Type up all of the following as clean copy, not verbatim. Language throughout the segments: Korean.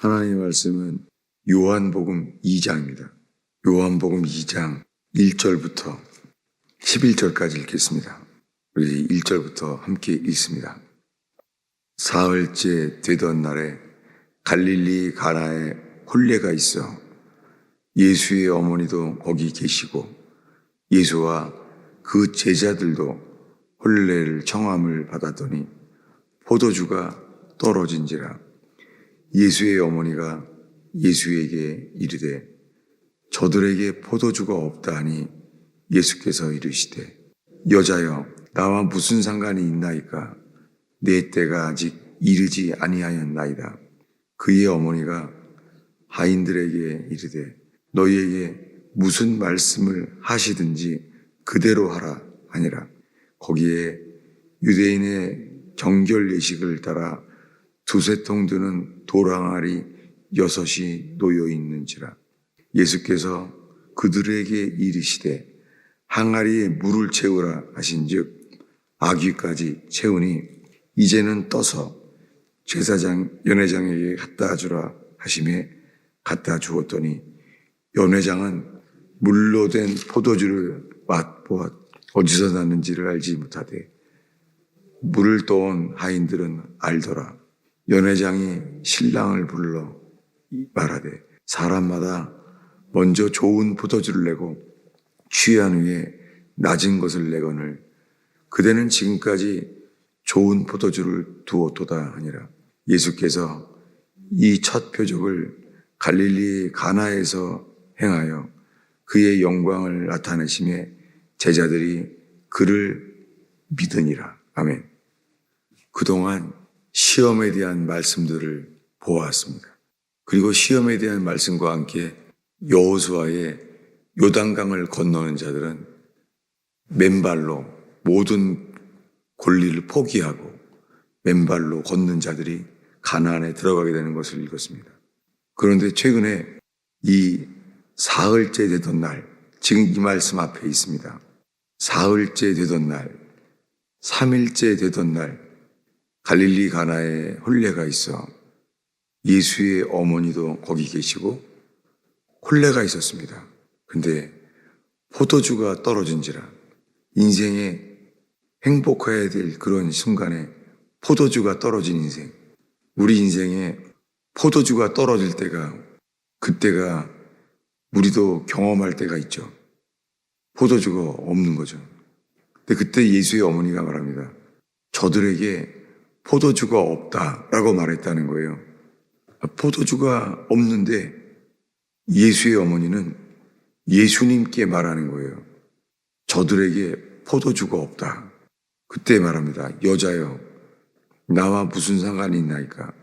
하나님의 말씀은 요한복음 2장입니다. 요한복음 2장 1절부터 11절까지 읽겠습니다. 우리 1절부터 함께 읽습니다. 사흘째 되던 날에 갈릴리 가나에 혼례가 있어 예수의 어머니도 거기 계시고 예수와 그 제자들도 혼례를 청함을 받았더니 포도주가 떨어진지라. 예수의 어머니가 예수에게 이르되 저들에게 포도주가 없다 하니 예수께서 이르시되 여자여 나와 무슨 상관이 있나이까 내 때가 아직 이르지 아니하였나이다. 그의 어머니가 하인들에게 이르되 너희에게 무슨 말씀을 하시든지 그대로 하라 하니라. 거기에 유대인의 정결 예식을 따라 두세 통 드는 돌항아리 6이 놓여 있는지라. 예수께서 그들에게 이르시되 항아리에 물을 채우라 하신즉 아귀까지 채우니 이제는 떠서 제사장 연회장에게 갖다 주라 하시매 갖다 주었더니 연회장은 물로 된 포도주를 맛보아 어디서 났는지를 알지 못하되 물을 떠온 하인들은 알더라. 연회장이 신랑을 불러 말하되 사람마다 먼저 좋은 포도주를 내고 취한 후에 낮은 것을 내거늘 그대는 지금까지 좋은 포도주를 두었도다 하니라. 예수께서 이 첫 표적을 갈릴리 가나에서 행하여 그의 영광을 나타내시며 제자들이 그를 믿으니라. 아멘. 그동안 시험에 대한 말씀들을 보았습니다. 그리고 시험에 대한 말씀과 함께 여호수아의 요단강을 건너는 자들은 맨발로 모든 권리를 포기하고 맨발로 걷는 자들이 가나안에 들어가게 되는 것을 읽었습니다. 그런데 최근에 이 사흘째 되던 날, 지금 이 말씀 앞에 있습니다. 사흘째 되던 날, 3일째 되던 날 갈릴리 가나에 혼례가 있어 예수의 어머니도 거기 계시고 혼례가 있었습니다. 근데 포도주가 떨어진지라. 인생에 행복해야 될 그런 순간에 포도주가 떨어진 인생. 우리 인생에 포도주가 떨어질 때가 그때가 우리도 경험할 때가 있죠. 포도주가 없는 거죠. 근데 그때 예수의 어머니가 말합니다. 저들에게 포도주가 없다라고 말했다는 거예요. 포도주가 없는데 예수의 어머니는 예수님께 말하는 거예요. 저들에게 포도주가 없다. 그때 말합니다. 여자여 나와 무슨 상관이 있나이까.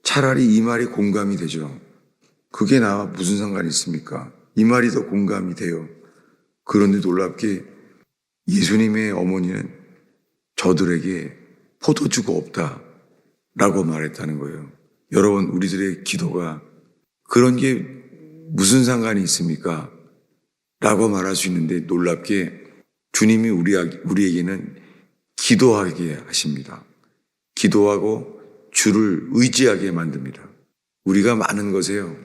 차라리 이 말이 공감이 되죠. 그게 나와 무슨 상관이 있습니까? 이 말이 더 공감이 돼요. 그런데 놀랍게 예수님의 어머니는 저들에게 포도주가 없다라고 말했다는 거예요. 여러분, 우리들의 기도가 그런 게 무슨 상관이 있습니까? 라고 말할 수 있는데 놀랍게 주님이 우리에게는 기도하게 하십니다. 기도하고 주를 의지하게 만듭니다. 우리가 많은 것에요.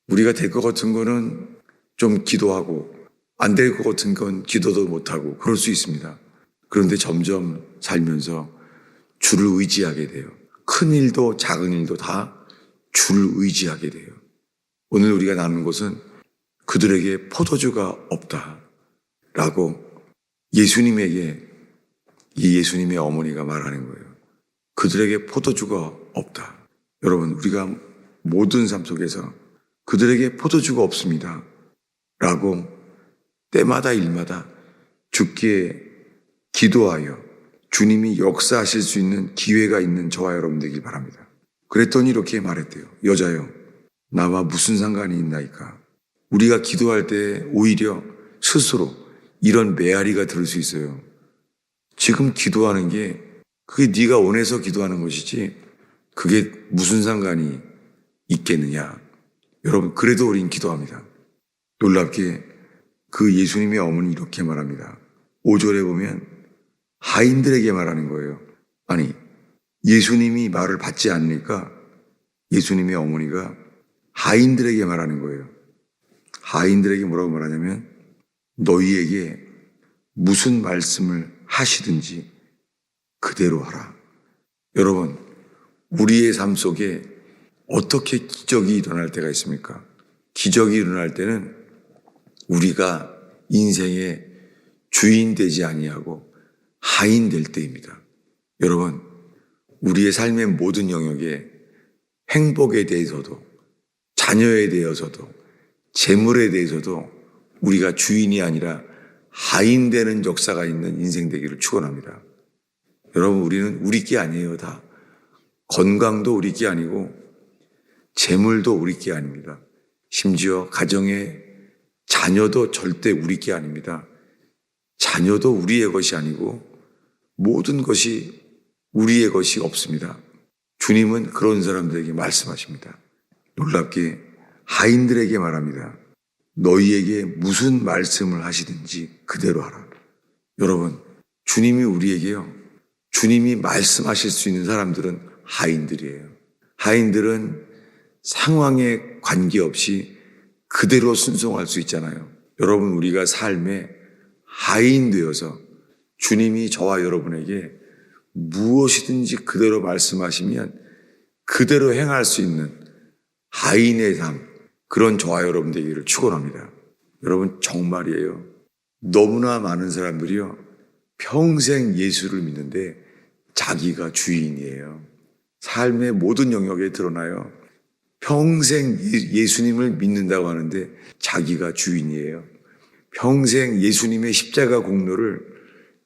우리가 될 것 같은 거는 좀 기도하고 안 될 것 같은 건 기도도 못하고 그럴 수 있습니다. 그런데 점점 살면서 주를 의지하게 돼요. 큰 일도 작은 일도 다 주를 의지하게 돼요. 오늘 우리가 나눈 것은 그들에게 포도주가 없다라고 예수님에게 이 예수님의 어머니가 말하는 거예요. 그들에게 포도주가 없다. 여러분, 우리가 모든 삶 속에서 그들에게 포도주가 없습니다 라고 때마다 일마다 주께 기도하여 주님이 역사하실 수 있는 기회가 있는 저와 여러분 되길 바랍니다. 그랬더니 이렇게 말했대요. 여자여 나와 무슨 상관이 있나이까. 우리가 기도할 때 오히려 스스로 이런 메아리가 들을 수 있어요. 지금 기도하는 게 그게 네가 원해서 기도하는 것이지 그게 무슨 상관이 있겠느냐. 여러분, 그래도 우린 기도합니다. 놀랍게 그 예수님의 어머니 이렇게 말합니다. 5절에 보면 하인들에게 말하는 거예요. 아니, 예수님이 말을 받지 않으니까 예수님의 어머니가 하인들에게 말하는 거예요. 하인들에게 뭐라고 말하냐면 너희에게 무슨 말씀을 하시든지 그대로 하라. 여러분, 우리의 삶 속에 어떻게 기적이 일어날 때가 있습니까? 기적이 일어날 때는 우리가 인생의 주인 되지 아니하고 하인 될 때입니다. 여러분, 우리의 삶의 모든 영역에 행복에 대해서도 자녀에 대해서도 재물에 대해서도 우리가 주인이 아니라 하인 되는 역사가 있는 인생 되기를 축원합니다. 여러분, 우리는 우리 게 아니에요. 다 건강도 우리 게 아니고 재물도 우리 게 아닙니다. 심지어 가정의 자녀도 절대 우리 게 아닙니다. 자녀도 우리의 것이 아니고 모든 것이 우리의 것이 없습니다. 주님은 그런 사람들에게 말씀하십니다. 놀랍게 하인들에게 말합니다. 너희에게 무슨 말씀을 하시든지 그대로 하라. 여러분, 주님이 우리에게요, 주님이 말씀하실 수 있는 사람들은 하인들이에요. 하인들은 상황에 관계없이 그대로 순종할 수 있잖아요. 여러분, 우리가 삶에 하인 되어서 주님이 저와 여러분에게 무엇이든지 그대로 말씀하시면 그대로 행할 수 있는 하인의 삶, 그런 저와 여러분 되기를 축원합니다. 여러분, 정말이에요. 너무나 많은 사람들이요, 평생 예수를 믿는데 자기가 주인이에요. 삶의 모든 영역에 드러나요. 평생 예수님을 믿는다고 하는데 자기가 주인이에요. 평생 예수님의 십자가 공로를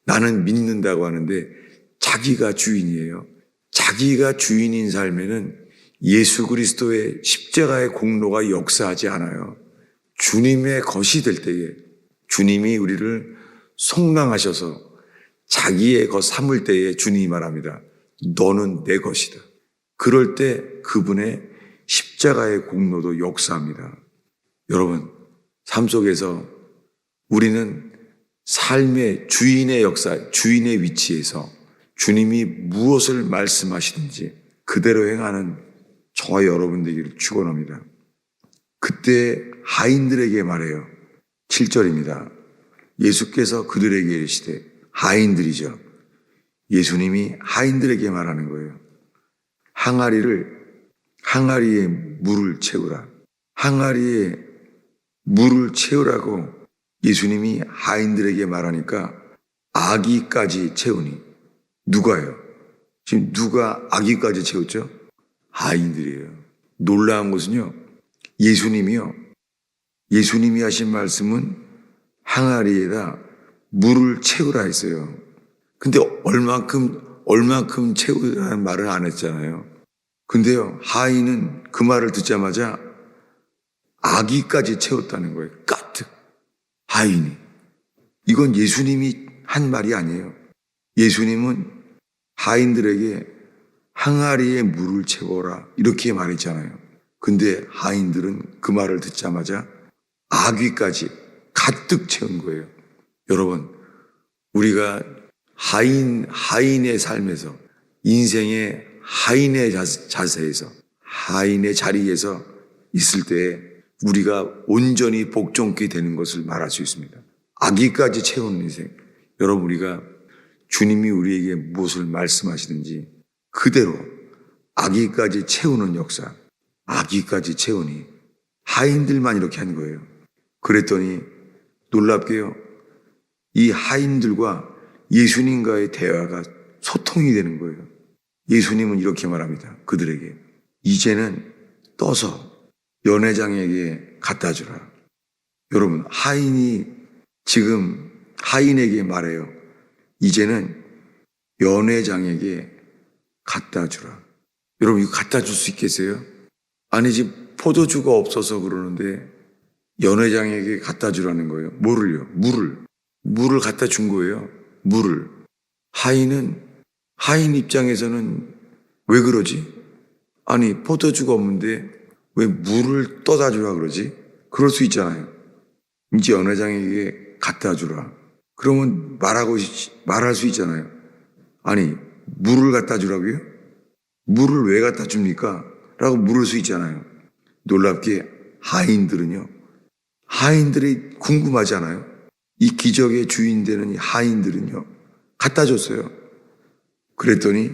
나는 믿는다고 하는데 자기가 주인이에요. 자기가 주인인 삶에는 예수 그리스도의 십자가의 공로가 역사하지 않아요. 주님의 것이 될 때에 주님이 우리를 속량하셔서 자기의 것 삼을 때에 주님이 말합니다. 너는 내 것이다. 그럴 때 그분의 십자가의 공로도 역사합니다. 여러분, 삶 속에서 우리는 삶의 주인의 역사, 주인의 위치에서 주님이 무엇을 말씀하시든지 그대로 행하는 저와 여러분 되기를 축원합니다. 그때 하인들에게 말해요. 7절입니다. 예수께서 그들에게 이르시되, 하인들이죠. 예수님이 하인들에게 말하는 거예요. 항아리에 물을 채우라. 항아리에 물을 채우라고 예수님이 하인들에게 말하니까 아기까지 채우니. 누가요? 지금 누가 아기까지 채웠죠? 하인들이에요. 놀라운 것은요, 예수님이 하신 말씀은 항아리에다 물을 채우라 했어요. 근데 얼만큼 채우라는 말을 안 했잖아요. 근데요, 하인은 그 말을 듣자마자 아기까지 채웠다는 거예요. 가득. 하인이. 이건 예수님이 한 말이 아니에요. 예수님은 하인들에게 항아리에 물을 채워라 이렇게 말했잖아요. 근데 하인들은 그 말을 듣자마자 아귀까지 가득 채운 거예요. 여러분, 우리가 하인의 삶에서, 인생의 하인의 자세에서, 하인의 자리에서 있을 때 우리가 온전히 복종케 되는 것을 말할 수 있습니다. 아기까지 채우는 인생. 여러분, 우리가 주님이 우리에게 무엇을 말씀하시든지 그대로 아기까지 채우는 역사, 아기까지 채우니 하인들만 이렇게 한 거예요. 그랬더니 놀랍게요, 이 하인들과 예수님과의 대화가 소통이 되는 거예요. 예수님은 이렇게 말합니다. 그들에게 이제는 떠서 연회장에게 갖다 주라. 여러분, 하인이 지금 하인에게 말해요. 이제는 연회장에게 갖다 주라. 여러분, 이거 갖다 줄 수 있겠어요? 아니지, 포도주가 없어서 그러는데 연회장에게 갖다 주라는 거예요. 뭐를요? 물을 갖다 준 거예요. 물을. 하인 입장에서는 왜 그러지? 아니, 포도주가 없는데 왜 물을 떠다 주라 그러지? 그럴 수 있잖아요. 이제 연회장에게 갖다 주라. 그러면 말할 수 있잖아요. 아니, 물을 갖다 주라고요? 물을 왜 갖다 줍니까? 라고 물을 수 있잖아요. 놀랍게 하인들이 궁금하지 않아요? 이 기적의 주인 되는 이 하인들은요, 갖다 줬어요. 그랬더니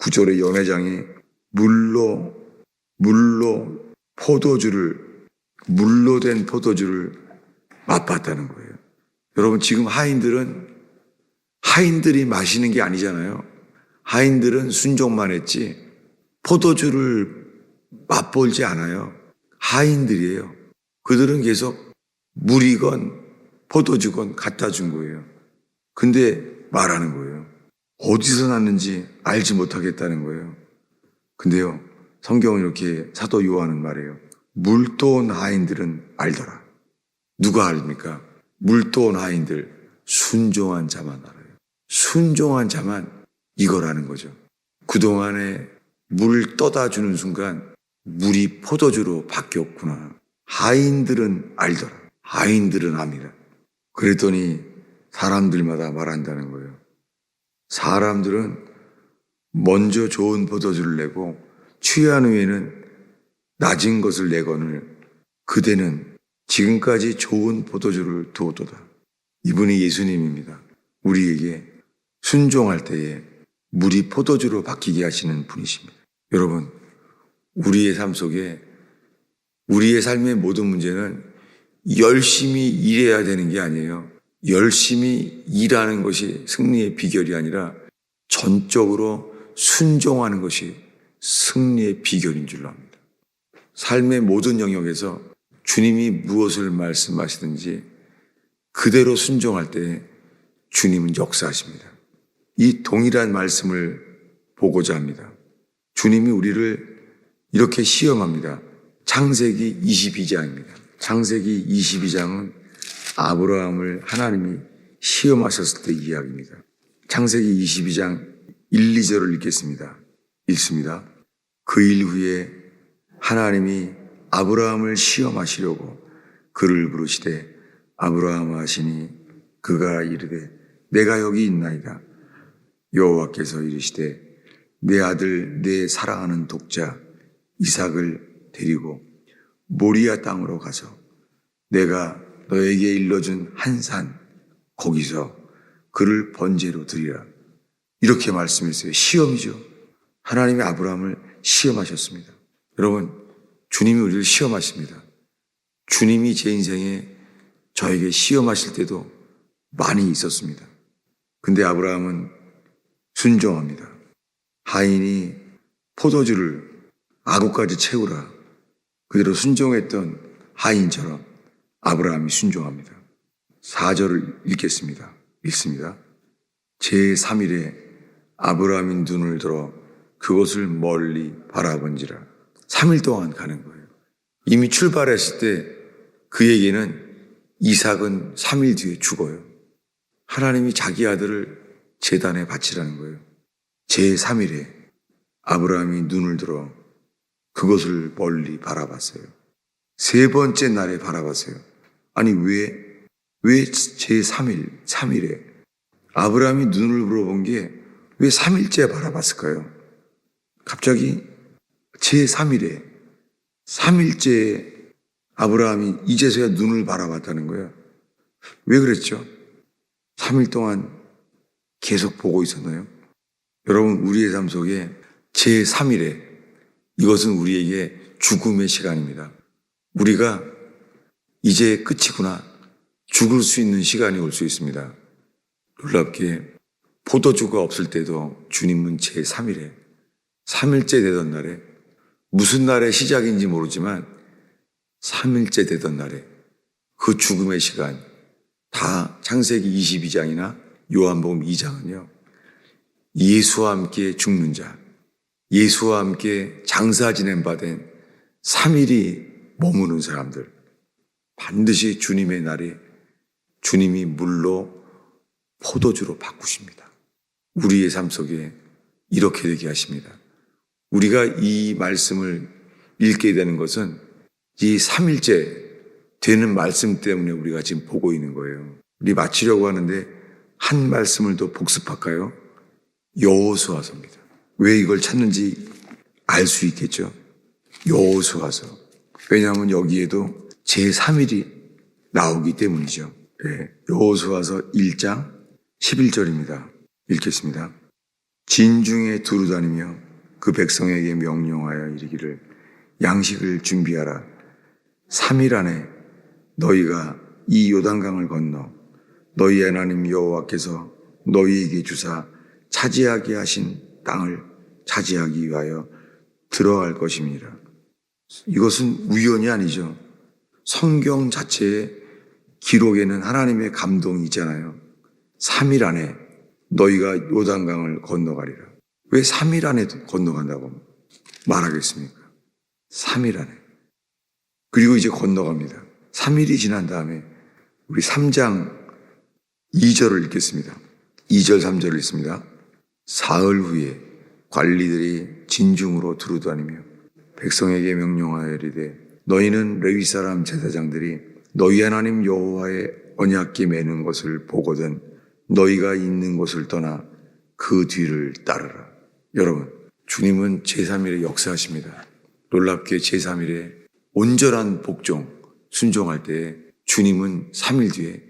9절의 연회장에 물로 물로 된 포도주를 맛봤다는 거예요. 여러분, 지금 하인들이 마시는 게 아니잖아요. 하인들은 순종만 했지 포도주를 맛보지 않아요. 하인들이에요. 그들은 계속 물이건 포도주건 갖다 준 거예요. 근데 말하는 거예요. 어디서 났는지 알지 못하겠다는 거예요. 근데요, 성경은 이렇게 사도 요한은 말해요. 물도온 하인들은 알더라. 누가 압니까? 물도온 하인들, 순종한 자만 알아요. 순종한 자만 이걸 아는 거죠. 그동안에 물 떠다 주는 순간 물이 포도주로 바뀌었구나. 하인들은 알더라. 하인들은 압니다. 그랬더니 사람들마다 말한다는 거예요. 사람들은 먼저 좋은 포도주를 내고 취한 후에는 낮은 것을 내거늘 그대는 지금까지 좋은 포도주를 두었도다. 이분이 예수님입니다. 우리에게 순종할 때에 물이 포도주로 바뀌게 하시는 분이십니다. 여러분, 우리의 삶 속에 우리의 삶의 모든 문제는 열심히 일해야 되는 게 아니에요. 열심히 일하는 것이 승리의 비결이 아니라 전적으로 순종하는 것이 승리의 비결인 줄로 압니다. 삶의 모든 영역에서 주님이 무엇을 말씀하시든지 그대로 순종할 때 주님은 역사하십니다. 이 동일한 말씀을 보고자 합니다. 주님이 우리를 이렇게 시험합니다. 창세기 22장입니다. 창세기 22장은 아브라함을 하나님이 시험하셨을 때 이야기입니다. 창세기 22장 1, 2절을 읽습니다. 그 일 후에 하나님이 아브라함을 시험하시려고 그를 부르시되 아브라함 하시니 그가 이르되 내가 여기 있나이다. 여호와께서 이르시되 내 아들 내 사랑하는 독자 이삭을 데리고 모리아 땅으로 가서 내가 너에게 일러준 한 산 거기서 그를 번제로 드리라. 이렇게 말씀했어요. 시험이죠. 하나님이 아브라함을 시험하셨습니다. 여러분, 주님이 우리를 시험하십니다. 주님이 제 인생에 저에게 시험하실 때도 많이 있었습니다. 근데 아브라함은 순종합니다. 하인이 포도주를 아구까지 채우라. 그대로 순종했던 하인처럼 아브라함이 순종합니다. 4절을 읽습니다. 제3일에 아브라함이 눈을 들어 그곳을 멀리 바라본지라. 3일 동안 가는 거예요. 이미 출발했을 때 그에게는 이삭은 3일 뒤에 죽어요. 하나님이 자기 아들을 제단에 바치라는 거예요. 제3일에 아브라함이 눈을 들어 그것을 멀리 바라봤어요. 세 번째 날에 바라봤어요. 아니 왜 제3일에 아브라함이 눈을 불어본 게 왜 3일째 바라봤을까요? 갑자기 제3일에 3일째 아브라함이 이제서야 눈을 바라봤다는 거예요. 왜 그랬죠? 3일 동안 계속 보고 있었나요? 여러분, 우리의 삶 속에 제3일에 이것은 우리에게 죽음의 시간입니다. 우리가 이제 끝이구나. 죽을 수 있는 시간이 올 수 있습니다. 놀랍게 포도주가 없을 때도 주님은 제3일에 3일째 되던 날에 무슨 날의 시작인지 모르지만 3일째 되던 날에 그 죽음의 시간 다 창세기 22장이나 요한복음 2장은요. 예수와 함께 죽는 자, 예수와 함께 장사 지낸 바 된 3일이 머무는 사람들 반드시 주님의 날에 주님이 물로 포도주로 바꾸십니다. 우리의 삶 속에 이렇게 되게 하십니다. 우리가 이 말씀을 읽게 되는 것은 이 3일째 되는 말씀 때문에 우리가 지금 보고 있는 거예요. 우리 마치려고 하는데 한 말씀을 더 복습할까요? 여호수아서입니다. 왜 이걸 찾는지 알 수 있겠죠? 여호수아서. 왜냐하면 여기에도 제3일이 나오기 때문이죠. 네. 여호수아서 1장 11절입니다. 읽겠습니다. 진중에 두루다니며 그 백성에게 명령하여 이르기를 양식을 준비하라. 3일 안에 너희가 이 요단강을 건너 너희 하나님 여호와께서 너희에게 주사 차지하게 하신 땅을 차지하기 위하여 들어갈 것입니다. 이것은 우연이 아니죠. 성경 자체의 기록에는 하나님의 감동이 있잖아요. 3일 안에 너희가 요단강을 건너가리라. 왜 3일 안에 건너간다고 말하겠습니까? 3일 안에. 그리고 이제 건너갑니다. 3일이 지난 다음에 우리 3장 2절을 읽겠습니다. 2절 3절을 읽습니다. 사흘 후에 관리들이 진중으로 두루다니며 백성에게 명령하여 이르되 너희는 레위 사람 제사장들이 너희 하나님 여호와의 언약궤 매는 것을 보거든 너희가 있는 곳을 떠나 그 뒤를 따르라. 여러분, 주님은 제3일에 역사하십니다. 놀랍게 제3일에 온전한 복종, 순종할 때에 주님은 3일 뒤에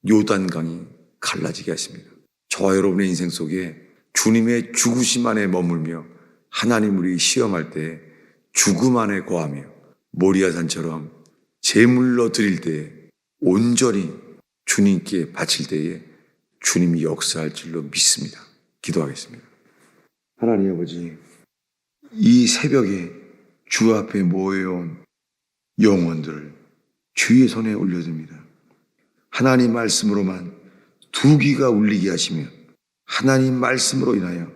요단강이 갈라지게 하십니다. 저와 여러분의 인생 속에 주님의 죽으심 안에 머물며 하나님을 시험할 때 죽음 안에 거하며 모리아산처럼 제물로 드릴 때에 온전히 주님께 바칠 때에 주님이 역사할 줄로 믿습니다. 기도하겠습니다. 하나님 아버지, 이 새벽에 주 앞에 모여온 영혼들을 주의 손에 올려듭니다. 하나님 말씀으로만 두 귀가 울리게 하시며 하나님 말씀으로 인하여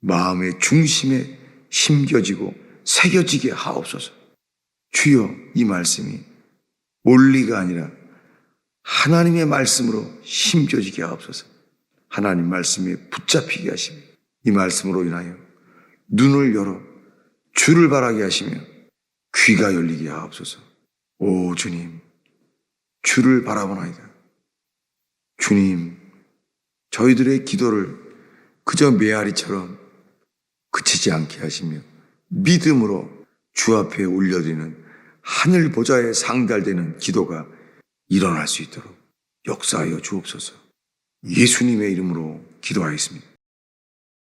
마음의 중심에 심겨지고 새겨지게 하옵소서. 주여, 이 말씀이 원리가 아니라 하나님의 말씀으로 심겨지게 하옵소서. 하나님 말씀에 붙잡히게 하시며 이 말씀으로 인하여 눈을 열어 주를 바라게 하시며 귀가 열리게 하옵소서. 오 주님, 주를 바라보나이다. 주님, 저희들의 기도를 그저 메아리처럼 그치지 않게 하시며 믿음으로 주 앞에 올려드리는 하늘 보좌에 상달되는 기도가 일어날 수 있도록 역사하여 주옵소서. 예수님의 이름으로 기도하였습니다.